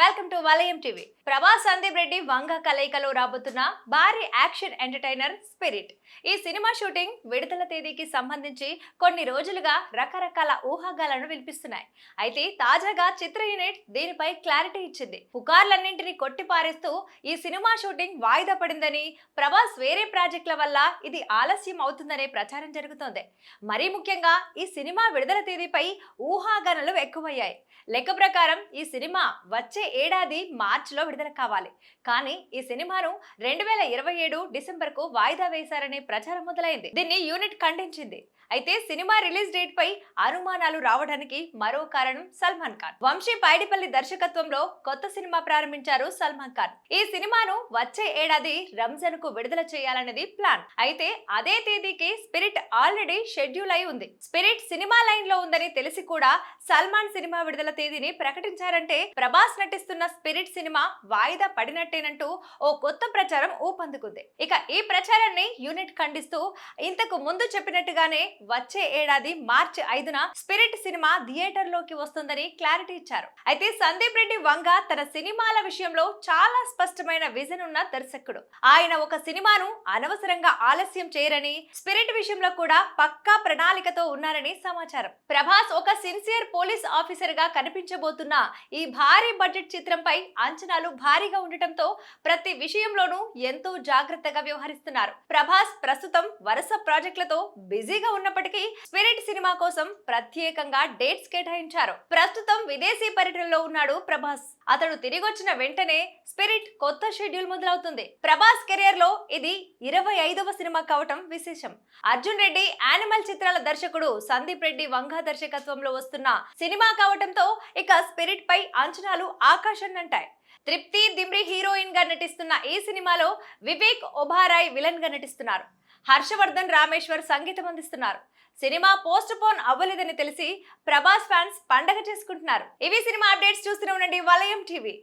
Welcome to వలయం TV. Prabhas Sandeep Reddy Vanga కలయికలో రాబోతున్న భారీ యాక్షన్ ఎంటర్టైనర్ స్పిరిట్. ఈ సినిమా షూటింగ్ విడుదల తేదీకి సంబంధించి కొన్ని రోజులుగా రకరకాల ఊహాగాలను వినిపిస్తున్నాయి. అయితే తాజాగా చిత్ర యూనిట్ దీనిపై క్లారిటీ ఇచ్చింది. పుకార్లన్నింటినీ కొట్టిపారేస్తూ ఈ సినిమా షూటింగ్ వాయిదా పడిందని, ప్రభాస్ వేరే ప్రాజెక్టుల వల్ల ఇది ఆలస్యం అవుతుందనే ప్రచారం జరుగుతోంది. మరీ ముఖ్యంగా ఈ సినిమా విడుదల తేదీపై ఊహాగానాలు ఎక్కువయ్యాయి. లెక్క ప్రకారం ఈ సినిమా వచ్చే ఏడాది మార్చిలో విడుదల కావాలి. కానీ ఈ సినిమాను 2027 డిసెంబర్కు వాయిదా వేశారనే ప్రచారం మొదలైంది. దీన్ని యూనిట్ ఖండించింది. అయితే సినిమా రిలీజ్ డేట్ పై అనుమానాలు రావడానికి మరో కారణం సల్మాన్ ఖాన్. వంశీ పైడిపల్లి దర్శకత్వంలో కొత్త సినిమా ప్రారంభించారు సల్మాన్ ఖాన్. ఈ సినిమాను వచ్చే ఏడాది రంజాన్ కు విడుదల చేయాలనేది ప్లాన్. అయితే అదే తేదీకి స్పిరిట్ ఆల్రెడీ షెడ్యూల్ అయి ఉంది. స్పిరిట్ సినిమా లైన్ లో ఉందని తెలిసి కూడా సల్మాన్ సినిమా విడుదల తేదీని ప్రకటించారంటే ప్రభాస్ నటిస్తున్న స్పిరిట్ సినిమా వాయిదా పడినట్టేనంటూ ఓ కొత్త ప్రచారం ఊపందుకుంది. ఇక ఈ ప్రచారాన్ని యూనిట్ ఖండిస్తూ ఇంతకు ముందు చెప్పినట్టుగానే వచ్చే ఏడాది మార్చి 5న స్పిరిట్ సినిమా థియేటర్ లోకి వస్తుందని క్లారిటీ ఇచ్చారు. అయితే సందీప్ రెడ్డి వంగ తన సినిమాల విషయంలో చాలా స్పష్టమైన విజన్ ఉన్న దర్శకుడు. ఆయన ఒక సినిమాను అనవసరంగా ఆలస్యం చేయరని, స్పిరిట్ విషయంలో కూడా పక్కా ప్రణాళికతో ఉన్నారని సమాచారం. ప్రభాస్ ఒక సిన్సియర్ పోలీస్ ఆఫీసర్ గా కనిపించబోతున్న ఈ భారీ బడ్జెట్ చిత్రంపై అంచనాలు భారీగా ఉండటంతో ప్రతి విషయంలోనూ ఎంతో జాగ్రత్తగా వ్యవహరిస్తున్నారు. ప్రభాస్ ప్రస్తుతం వరుస ప్రాజెక్టులతో బిజీగా ఉన్నప్పటికీ స్పిరిట్ సినిమా కోసం ప్రత్యేకంగా డేట్స్ కేటాయించారు. ప్రస్తుతం విదేశీ పర్యటనలో ఉన్నాడు ప్రభాస్. అతడు తిరిగొచ్చిన వెంటనే స్పిరిట్ కొత్త షెడ్యూల్ మొదలవుతుంది. ప్రభాస్ కెరియర్ లో ఇది 25వ సినిమా కావటం విశేషం. అర్జున్ రెడ్డి యానిమల్ చిత్రాల దర్శకుడు సందీప్ రెడ్డి వంగ దర్శకత్వంలో వస్తున్న సినిమా కావటంతో ఇక స్పిరిట్ పై అంచనాలు ఆకాశాన్నంటాయి. తృప్తి దిమ్రి హీరోయిన్ గా నటిస్తున్న ఈ సినిమాలో వివేక్ ఒబెరాయ్ విలన్ గా నటిస్తున్నారు. హర్షవర్ధన్ రామేశ్వర్ సంగీతం అందిస్తున్నారు. సినిమా పోస్ట్ పోన్ అవ్వలేదని తెలిసి ప్రభాస్ ఫ్యాన్స్ పండగ చేసుకుంటున్నారు. ఇవి సినిమా అప్డేట్స్. చూస్తూనే ఉండండి వలయం టీవీ.